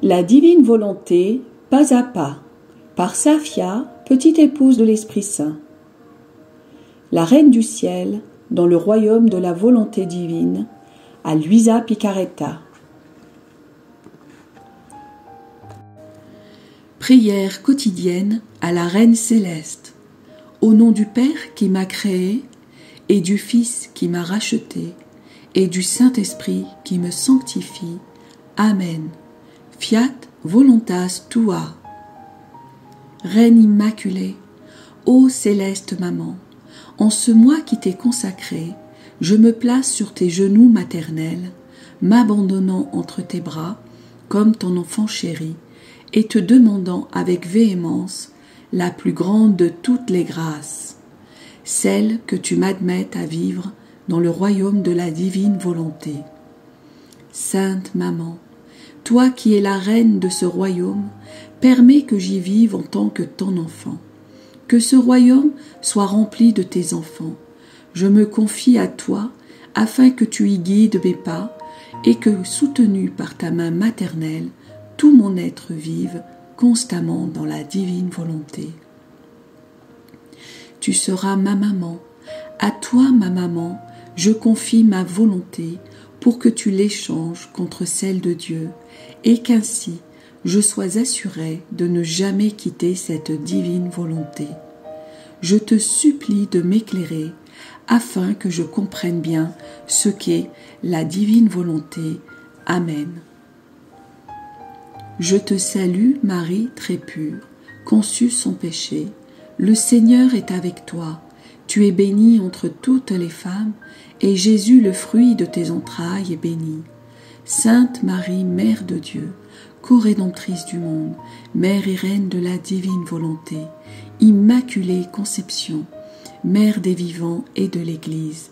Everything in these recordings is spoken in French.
La divine volonté, pas à pas, par Safia, petite épouse de l'Esprit Saint. La Reine du Ciel, dans le royaume de la volonté divine, à Luisa Picaretta. Prière quotidienne à la Reine Céleste. Au nom du Père qui m'a créé, et du Fils qui m'a racheté, et du Saint-Esprit qui me sanctifie. Amen. Fiat voluntas tua. Reine immaculée, ô céleste maman, en ce mois qui t'est consacré, je me place sur tes genoux maternels, m'abandonnant entre tes bras comme ton enfant chéri, et te demandant avec véhémence la plus grande de toutes les grâces, celle que tu m'admettes à vivre dans le royaume de la divine volonté. Sainte Maman, toi qui es la reine de ce royaume, permets que j'y vive en tant que ton enfant. Que ce royaume soit rempli de tes enfants. Je me confie à toi afin que tu y guides mes pas et que, soutenu par ta main maternelle, tout mon être vive constamment dans la divine volonté. Tu seras ma maman. À toi, ma maman, je confie ma volonté pour que tu l'échanges contre celle de Dieu et qu'ainsi je sois assurée de ne jamais quitter cette divine volonté. Je te supplie de m'éclairer afin que je comprenne bien ce qu'est la divine volonté. Amen. Je te salue, Marie très pure, conçue sans péché. Le Seigneur est avec toi. Tu es bénie entre toutes les femmes, et Jésus, le fruit de tes entrailles, est béni. Sainte Marie, Mère de Dieu, co-rédemptrice du monde, Mère et Reine de la divine volonté, Immaculée Conception, Mère des vivants et de l'Église,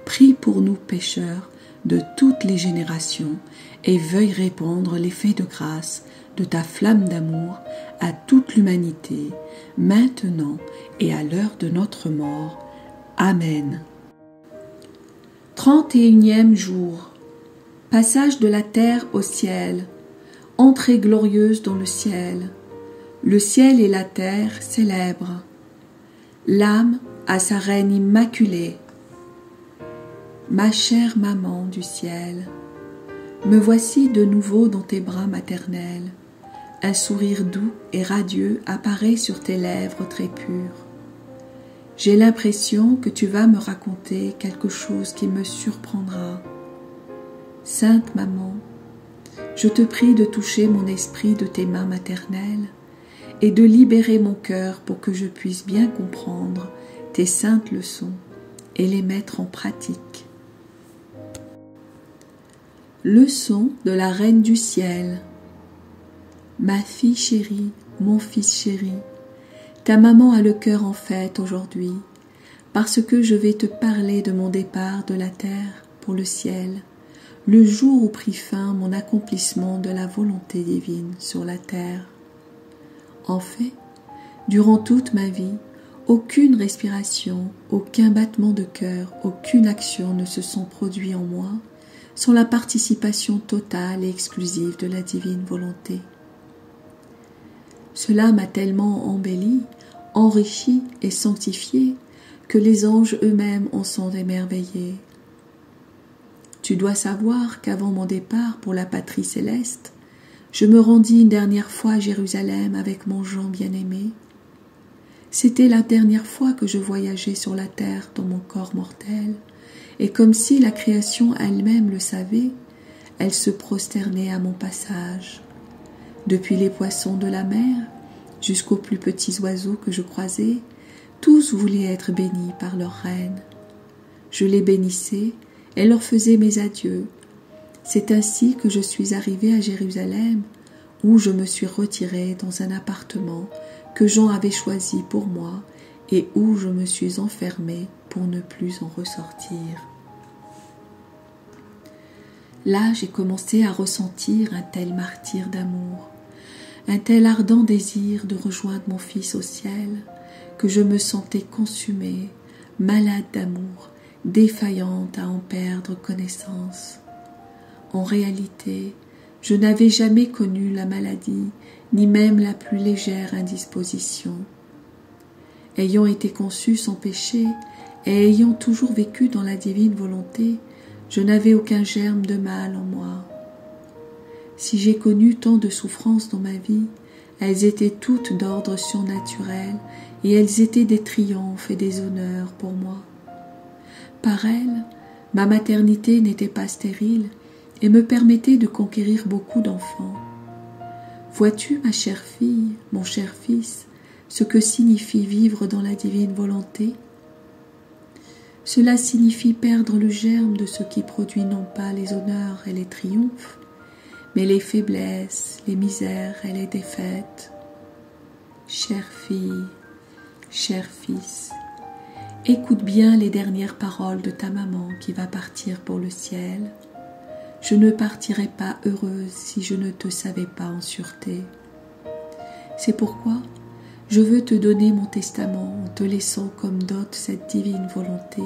prie pour nous pécheurs de toutes les générations et veuille répandre l'effet de grâce de ta flamme d'amour à toute l'humanité, maintenant et à l'heure de notre mort. Amen. 31e jour. Passage de la terre au ciel. Entrée glorieuse dans le ciel. Le ciel et la terre célèbrent. L'âme à sa reine immaculée. Ma chère maman du ciel, me voici de nouveau dans tes bras maternels. Un sourire doux et radieux apparaît sur tes lèvres très pures. J'ai l'impression que tu vas me raconter quelque chose qui me surprendra. Sainte Maman, je te prie de toucher mon esprit de tes mains maternelles et de libérer mon cœur pour que je puisse bien comprendre tes saintes leçons et les mettre en pratique. Leçon de la Reine du Ciel. Ma fille chérie, mon fils chéri, ta maman a le cœur en fête aujourd'hui, parce que je vais te parler de mon départ de la terre pour le ciel, le jour où prit fin mon accomplissement de la volonté divine sur la terre. En fait, durant toute ma vie, aucune respiration, aucun battement de cœur, aucune action ne se sont produits en moi sans la participation totale et exclusive de la divine volonté. Cela m'a tellement embelli, enrichi et sanctifié que les anges eux-mêmes en sont émerveillés. Tu dois savoir qu'avant mon départ pour la patrie céleste, je me rendis une dernière fois à Jérusalem avec mon Jean bien-aimé. C'était la dernière fois que je voyageais sur la terre dans mon corps mortel, et comme si la création elle-même le savait, elle se prosternait à mon passage. Depuis les poissons de la mer jusqu'aux plus petits oiseaux que je croisais, tous voulaient être bénis par leur reine. Je les bénissais et leur faisais mes adieux. C'est ainsi que je suis arrivée à Jérusalem, où je me suis retirée dans un appartement que Jean avait choisi pour moi et où je me suis enfermée pour ne plus en ressortir. Là, j'ai commencé à ressentir un tel martyre d'amour, un tel ardent désir de rejoindre mon Fils au ciel, que je me sentais consumée, malade d'amour, défaillante à en perdre connaissance. En réalité, Je n'avais jamais connu la maladie, ni même la plus légère indisposition. Ayant été conçu sans péché et ayant toujours vécu dans la divine volonté, je n'avais aucun germe de mal en moi. Si j'ai connu tant de souffrances dans ma vie, elles étaient toutes d'ordre surnaturel et elles étaient des triomphes et des honneurs pour moi. Par elles, ma maternité n'était pas stérile et me permettait de conquérir beaucoup d'enfants. Vois-tu, ma chère fille, mon cher fils, ce que signifie vivre dans la divine volonté? Cela signifie perdre le germe de ce qui produit non pas les honneurs et les triomphes, mais les faiblesses, les misères et les défaites. Chère fille, cher fils, écoute bien les dernières paroles de ta maman qui va partir pour le ciel. Je ne partirais pas heureuse si je ne te savais pas en sûreté. C'est pourquoi je veux te donner mon testament en te laissant comme dot cette divine volonté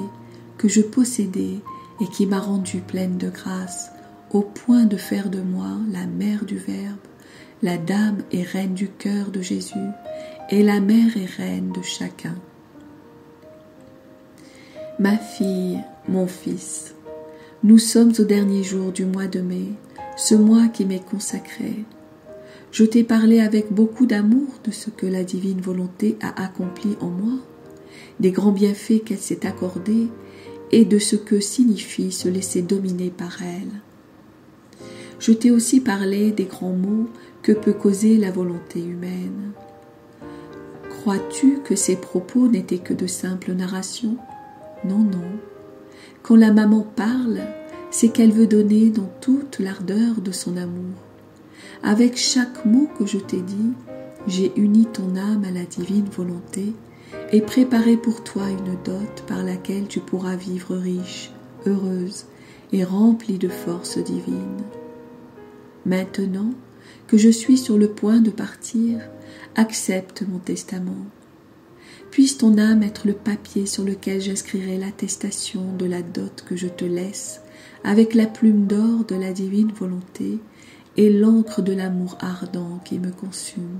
que je possédais et qui m'a rendue pleine de grâce, au point de faire de moi la mère du Verbe, la dame et reine du cœur de Jésus, et la mère et reine de chacun. Ma fille, mon fils, nous sommes au dernier jour du mois de mai, ce mois qui m'est consacré. Je t'ai parlé avec beaucoup d'amour de ce que la divine volonté a accompli en moi, des grands bienfaits qu'elle s'est accordés et de ce que signifie se laisser dominer par elle. Je t'ai aussi parlé des grands maux que peut causer la volonté humaine. Crois-tu que ces propos n'étaient que de simples narrations? Non, non. Quand la maman parle, c'est qu'elle veut donner dans toute l'ardeur de son amour. Avec chaque mot que je t'ai dit, j'ai uni ton âme à la divine volonté et préparé pour toi une dot par laquelle tu pourras vivre riche, heureuse et remplie de force divine. Maintenant que je suis sur le point de partir, accepte mon testament. Puisse ton âme être le papier sur lequel j'inscrirai l'attestation de la dot que je te laisse, avec la plume d'or de la divine volonté et l'encre de l'amour ardent qui me consume.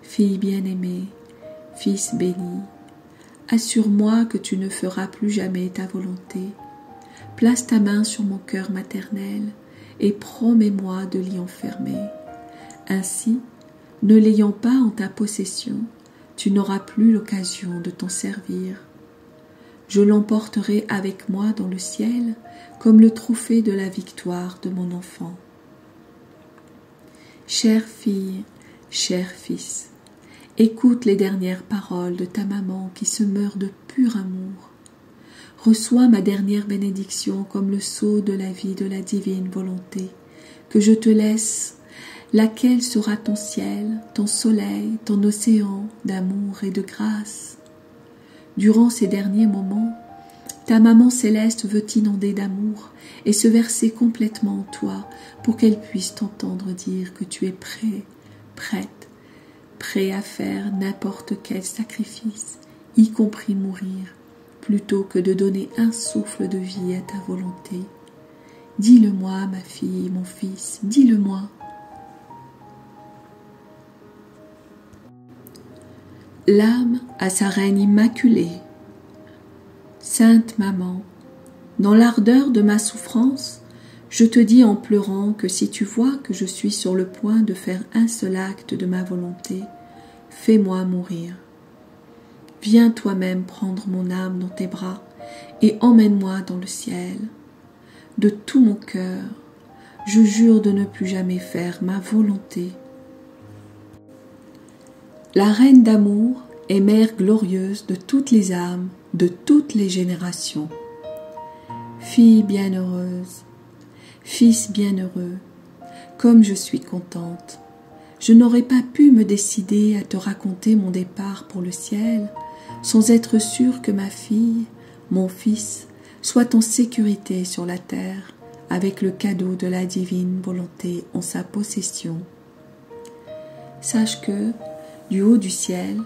Fille bien-aimée, fils béni, assure-moi que tu ne feras plus jamais ta volonté. Place ta main sur mon cœur maternel et promets-moi de l'y enfermer. Ainsi, ne l'ayant pas en ta possession, tu n'auras plus l'occasion de t'en servir. Je l'emporterai avec moi dans le ciel comme le trophée de la victoire de mon enfant. Chère fille, cher fils, écoute les dernières paroles de ta maman qui se meurt de pur amour. Reçois ma dernière bénédiction comme le sceau de la vie de la divine volonté que je te laisse, laquelle sera ton ciel, ton soleil, ton océan d'amour et de grâce. Durant ces derniers moments, ta maman céleste veut t'inonder d'amour et se verser complètement en toi pour qu'elle puisse t'entendre dire que tu es prêt, prête, prêt à faire n'importe quel sacrifice, y compris mourir, plutôt que de donner un souffle de vie à ta volonté. Dis-le-moi, ma fille, mon fils, dis-le-moi. L'âme à sa reine immaculée. Sainte Maman, dans l'ardeur de ma souffrance, je te dis en pleurant que si tu vois que je suis sur le point de faire un seul acte de ma volonté, fais-moi mourir. Viens toi-même prendre mon âme dans tes bras et emmène-moi dans le ciel. De tout mon cœur, je jure de ne plus jamais faire ma volonté. La reine d'amour est mère glorieuse de toutes les âmes, de toutes les générations. Fille bienheureuse, fils bienheureux, comme je suis contente. Je n'aurais pas pu me décider à te raconter mon départ pour le ciel sans être sûre que ma fille, mon fils, soit en sécurité sur la terre avec le cadeau de la divine volonté en sa possession. Sache que, du haut du ciel,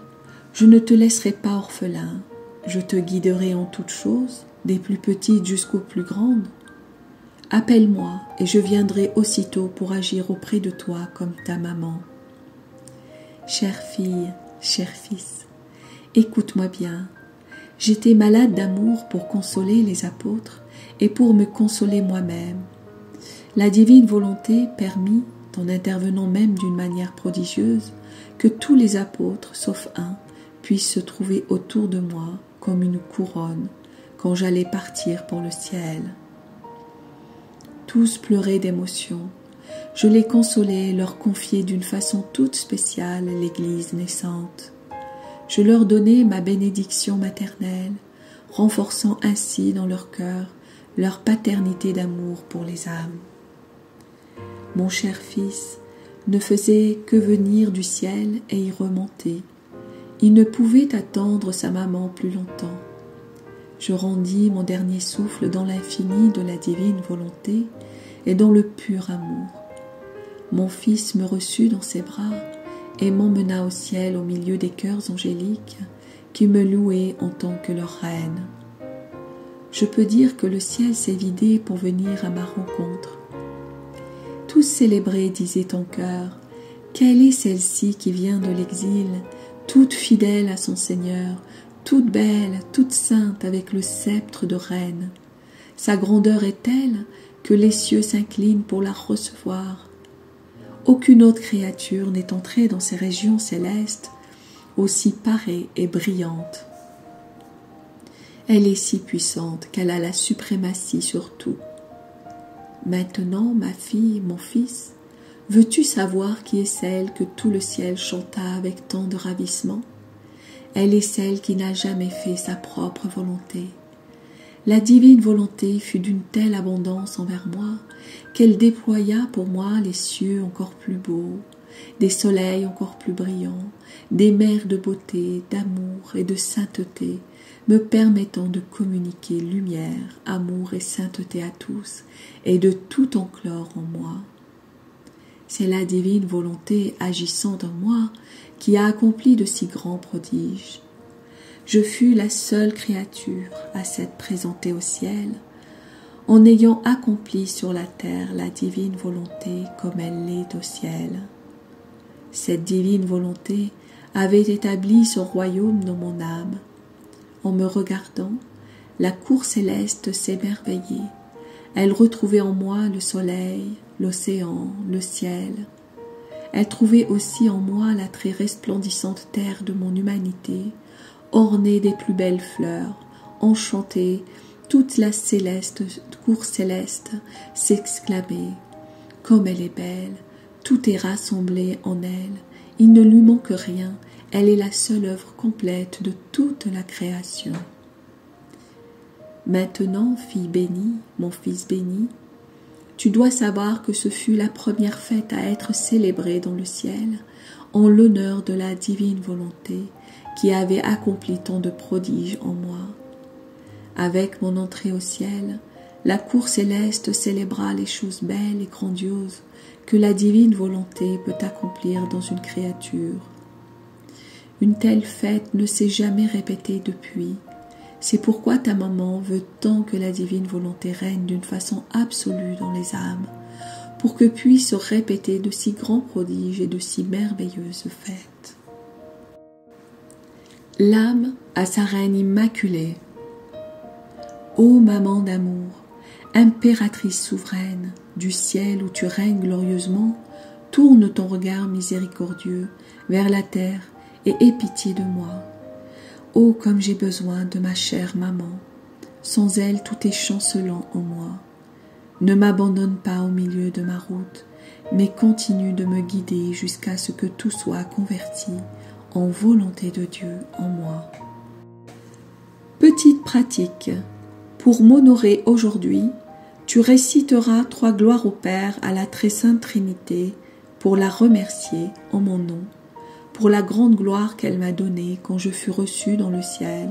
je ne te laisserai pas orphelin, je te guiderai en toutes choses, des plus petites jusqu'aux plus grandes. Appelle-moi et je viendrai aussitôt pour agir auprès de toi comme ta maman. Chère fille, cher fils, écoute-moi bien. J'étais malade d'amour pour consoler les apôtres et pour me consoler moi-même. La divine volonté permit, en intervenant même d'une manière prodigieuse, que tous les apôtres, sauf un, puissent se trouver autour de moi comme une couronne quand j'allais partir pour le ciel. Tous pleuraient d'émotion. Je les consolais et leur confiais d'une façon toute spéciale l'Église naissante. Je leur donnais ma bénédiction maternelle, renforçant ainsi dans leur cœur leur paternité d'amour pour les âmes. Mon cher fils ne faisait que venir du ciel et y remonter. Il ne pouvait attendre sa maman plus longtemps. Je rendis mon dernier souffle dans l'infini de la divine volonté et dans le pur amour. Mon fils me reçut dans ses bras et m'emmena au ciel au milieu des chœurs angéliques qui me louaient en tant que leur reine. Je peux dire que le ciel s'est vidé pour venir à ma rencontre. Tous célébrés disaient en chœur, « Quelle est celle-ci qui vient de l'exil, toute fidèle à son Seigneur, toute belle, toute sainte avec le sceptre de reine. Sa grandeur est telle que les cieux s'inclinent pour la recevoir. Aucune autre créature n'est entrée dans ces régions célestes aussi parée et brillante. Elle est si puissante qu'elle a la suprématie sur tout. Maintenant, ma fille, mon fils, veux-tu savoir qui est celle que tout le ciel chanta avec tant de ravissement? Elle est celle qui n'a jamais fait sa propre volonté. La divine volonté fut d'une telle abondance envers moi qu'elle déploya pour moi les cieux encore plus beaux, des soleils encore plus brillants, des mers de beauté, d'amour et de sainteté, me permettant de communiquer lumière, amour et sainteté à tous, et de tout enclore en moi. C'est la divine volonté agissant en moi qui a accompli de si grands prodiges. Je fus la seule créature à s'être présentée au ciel, en ayant accompli sur la terre la divine volonté comme elle l'est au ciel. Cette divine volonté avait établi son royaume dans mon âme. En me regardant, la cour céleste s'émerveillait. Elle retrouvait en moi le soleil, l'océan, le ciel. Elle trouvait aussi en moi la très resplendissante terre de mon humanité, ornée des plus belles fleurs, enchantée, toute la céleste cour céleste s'exclamait « Comme elle est belle, tout est rassemblé en elle, il ne lui manque rien, elle est la seule œuvre complète de toute la création. » Maintenant, fille bénie, mon fils béni, tu dois savoir que ce fut la première fête à être célébrée dans le ciel, en l'honneur de la divine volonté qui avait accompli tant de prodiges en moi. Avec mon entrée au ciel, la cour céleste célébra les choses belles et grandioses que la divine volonté peut accomplir dans une créature. Une telle fête ne s'est jamais répétée depuis. C'est pourquoi ta maman veut tant que la divine volonté règne d'une façon absolue dans les âmes, pour que puissent se répéter de si grands prodiges et de si merveilleuses fêtes. L'âme a sa reine immaculée. Ô maman d'amour, impératrice souveraine, du ciel où tu règnes glorieusement, tourne ton regard miséricordieux vers la terre et aie pitié de moi. Oh, comme j'ai besoin de ma chère maman, sans elle tout est chancelant en moi. Ne m'abandonne pas au milieu de ma route, mais continue de me guider jusqu'à ce que tout soit converti en volonté de Dieu en moi. Petite pratique. Pour m'honorer aujourd'hui, tu réciteras 3 gloires au Père à la très sainte Trinité pour la remercier en mon nom, pour la grande gloire qu'elle m'a donnée quand je fus reçu dans le ciel.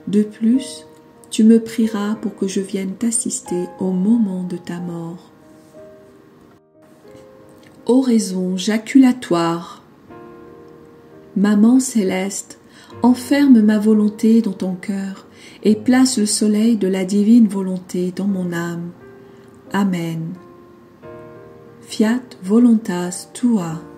De plus, tu me prieras pour que je vienne t'assister au moment de ta mort. Oraison jaculatoire. Maman céleste, enferme ma volonté dans ton cœur et place le soleil de la divine volonté dans mon âme. Amen. Fiat voluntas tua.